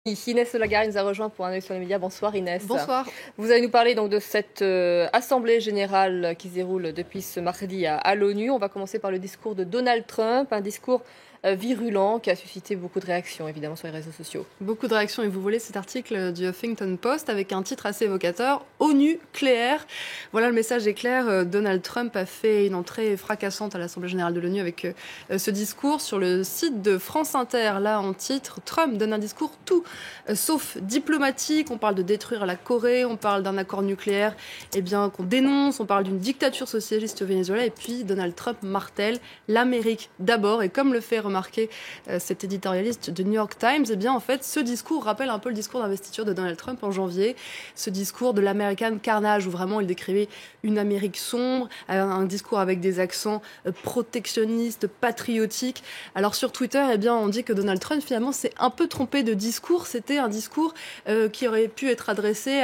Inès Lagarde nous a rejoint pour un œil sur les médias. Bonsoir Inès. Bonsoir. Vous allez nous parler donc de cette assemblée générale qui se déroule depuis ce mardi à l'ONU. On va commencer par le discours de Donald Trump, un discours virulent qui a suscité beaucoup de réactions évidemment sur les réseaux sociaux. Beaucoup de réactions et vous voulez cet article du Huffington Post avec un titre assez évocateur, ONU nucléaire. Voilà, le message est clair. Donald Trump a fait une entrée fracassante à l'Assemblée générale de l'ONU avec ce discours sur le site de France Inter. Là, en titre, Trump donne un discours tout sauf diplomatique. On parle de détruire la Corée, on parle d'un accord nucléaire qu'on dénonce, on parle d'une dictature socialiste au Venezuela et puis Donald Trump martèle l'Amérique d'abord. Et comme le fait remarquer cet éditorialiste du New York Times, en fait, ce discours rappelle un peu le discours d'investiture de Donald Trump en janvier, ce discours de l'American Carnage où vraiment il décrivait une Amérique sombre, un discours avec des accents protectionnistes, patriotiques. Alors sur Twitter, on dit que Donald Trump finalement s'est un peu trompé de discours. C'était un discours qui aurait pu être adressé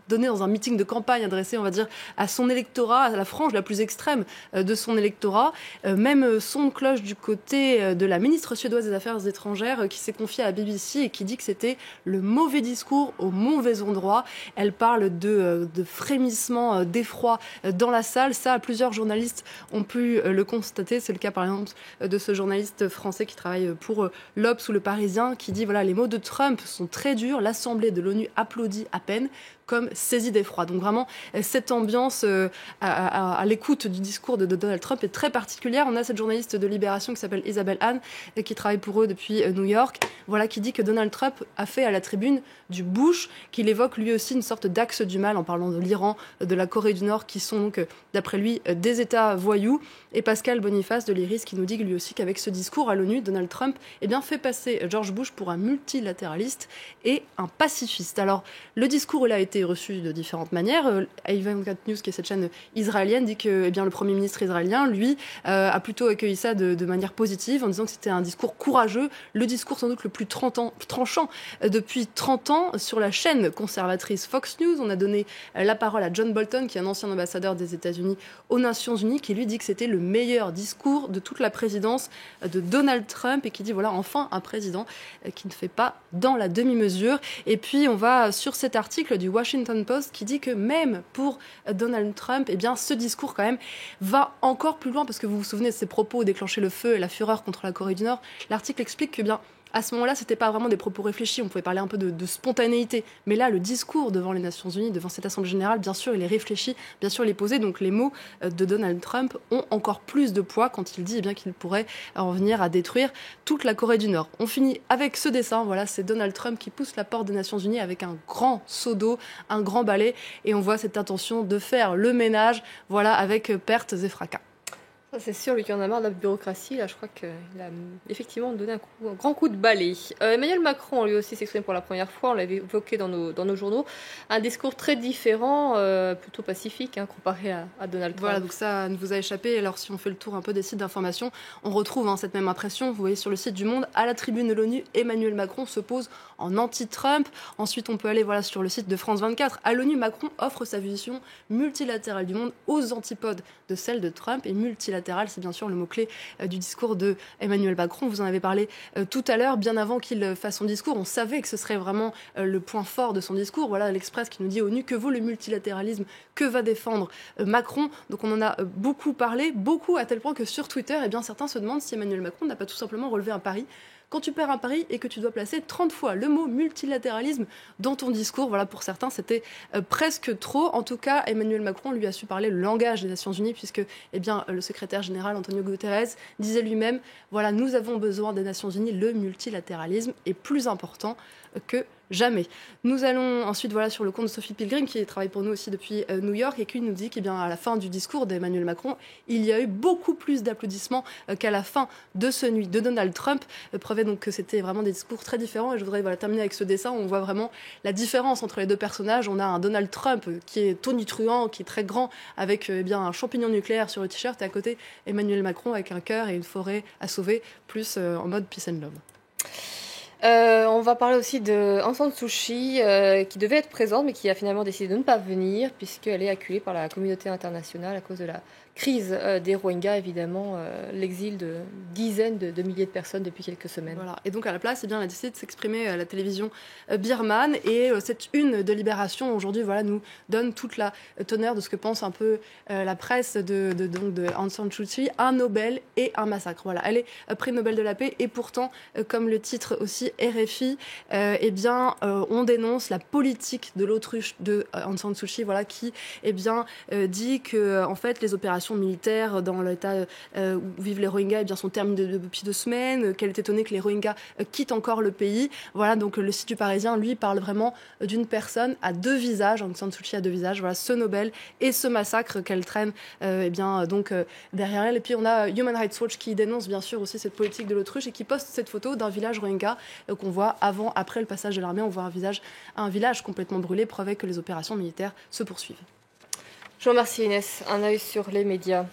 donné dans un meeting de campagne, adressé, on va dire, à son électorat, à la frange la plus extrême de son électorat. Même son de cloche du côté de la ministre suédoise des Affaires étrangères qui s'est confiée à la BBC et qui dit que c'était le mauvais discours au mauvais endroit. Elle parle de frémissement, d'effroi dans la salle. Ça, plusieurs journalistes ont pu le constater. C'est le cas, par exemple, de ce journaliste français qui travaille pour l'Obs ou le Parisien, qui dit voilà, les mots de Trump sont très durs. L'Assemblée de l'ONU applaudit à peine, comme saisie d'effroi. Donc vraiment, cette ambiance à l'écoute du discours de Donald Trump est très particulière. On a cette journaliste de Libération qui s'appelle Isabelle Anne, qui travaille pour eux depuis New York, qui dit que Donald Trump a fait à la tribune du Bush, qu'il évoque lui aussi une sorte d'axe du mal en parlant de l'Iran, de la Corée du Nord, qui sont donc, d'après lui, des États voyous. Et Pascal Boniface de l'Iris qui nous dit lui aussi qu'avec ce discours à l'ONU, Donald Trump fait passer George Bush pour un multilatéraliste et un pacifiste. Alors, le discours, il a été reçu de différentes manières. A24 News, qui est cette chaîne israélienne, dit que le Premier ministre israélien, lui, a plutôt accueilli ça de manière positive, en disant que c'était un discours courageux, le discours sans doute le plus tranchant depuis 30 ans. Sur la chaîne conservatrice Fox News, on a donné la parole à John Bolton, qui est un ancien ambassadeur des États-Unis aux Nations Unies, qui lui dit que c'était le meilleur discours de toute la présidence de Donald Trump et qui dit voilà, enfin un président qui ne fait pas dans la demi-mesure. Et puis on va sur cet article du Washington Post qui dit que même pour Donald Trump, ce discours quand même va encore plus loin, parce que vous vous souvenez de ses propos déclencher le feu et la fureur contre la Corée du Nord. L'article explique que à ce moment-là, c'était pas vraiment des propos réfléchis, on pouvait parler un peu de spontanéité. Mais là, le discours devant les Nations Unies, devant cette Assemblée générale, bien sûr, il est réfléchi, bien sûr, il est posé. Donc les mots de Donald Trump ont encore plus de poids quand il dit qu'il pourrait en venir à détruire toute la Corée du Nord. On finit avec ce dessin, voilà, c'est Donald Trump qui pousse la porte des Nations Unies avec un grand seau d'eau, un grand balai, et on voit cette intention de faire le ménage, voilà, avec pertes et fracas. Ça, c'est sûr, lui qui en a marre de la bureaucratie, là je crois qu'il a effectivement donné un grand coup de balai. Emmanuel Macron, lui aussi, s'exprime pour la première fois, on l'avait évoqué dans nos journaux, un discours très différent, plutôt pacifique, comparé à Donald Trump. Voilà, donc ça ne vous a échappé. Alors si on fait le tour un peu des sites d'information, on retrouve cette même impression. Vous voyez sur le site du Monde, à la tribune de l'ONU, Emmanuel Macron se pose en anti-Trump. Ensuite, on peut aller sur le site de France 24. À l'ONU, Macron offre sa vision multilatérale du monde aux antipodes de celle de Trump. Et multilatéral, c'est bien sûr le mot-clé du discours de Emmanuel Macron. Vous en avez parlé tout à l'heure, bien avant qu'il fasse son discours. On savait que ce serait vraiment le point fort de son discours. Voilà l'Express qui nous dit ONU, que vaut le multilatéralisme, que va défendre Macron. Donc on en a beaucoup parlé, beaucoup à tel point que sur Twitter, certains se demandent si Emmanuel Macron n'a pas tout simplement relevé un pari. Quand tu perds un pari et que tu dois placer 30 fois le mot multilatéralisme dans ton discours, voilà, pour certains, c'était presque trop. En tout cas, Emmanuel Macron lui a su parler le langage des Nations Unies, puisque le secrétaire général Antonio Guterres disait lui-même, voilà, nous avons besoin des Nations Unies, le multilatéralisme est plus important que jamais. Nous allons ensuite sur le compte de Sophie Pilgrim, qui travaille pour nous aussi depuis New York, et qui nous dit qu'à la fin du discours d'Emmanuel Macron, il y a eu beaucoup plus d'applaudissements qu'à la fin de celui de Donald Trump. Preuve donc que c'était vraiment des discours très différents. Et je voudrais terminer avec ce dessin où on voit vraiment la différence entre les deux personnages. On a un Donald Trump qui est tonitruant, qui est très grand, avec un champignon nucléaire sur le t-shirt, et à côté Emmanuel Macron avec un cœur et une forêt à sauver, plus en mode peace and love. On va parler aussi de Aung San Suu Kyi, qui devait être présente, mais qui a finalement décidé de ne pas venir, puisqu'elle est acculée par la communauté internationale à cause de la crise des Rohingyas, évidemment, l'exil de dizaines de milliers de personnes depuis quelques semaines. Voilà. Et donc à la place, elle a décidé de s'exprimer à la télévision birmane. Et cette une de Libération, aujourd'hui, nous donne toute la teneur de ce que pense un peu la presse de Aung San Suu Kyi, un Nobel et un massacre. Voilà. Elle est prix Nobel de la paix. Et pourtant, comme le titre aussi RFI, on dénonce la politique de l'autruche de Aung San Suu Kyi, qui dit que en fait les opérations militaires dans l'état où vivent les Rohingyas sont terminées depuis 2 semaines, qu'elle est étonnée que les Rohingyas quittent encore le pays. Voilà, donc le site du Parisien, lui, parle vraiment d'une personne à 2 visages, Aung San Suu Kyi à 2 visages, ce Nobel et ce massacre qu'elle traîne derrière elle. Et puis on a Human Rights Watch qui dénonce bien sûr aussi cette politique de l'autruche et qui poste cette photo d'un village Rohingya qu'on voit après le passage de l'armée. On voit un village complètement brûlé, preuve que les opérations militaires se poursuivent. Je vous remercie Inès. Un œil sur les médias.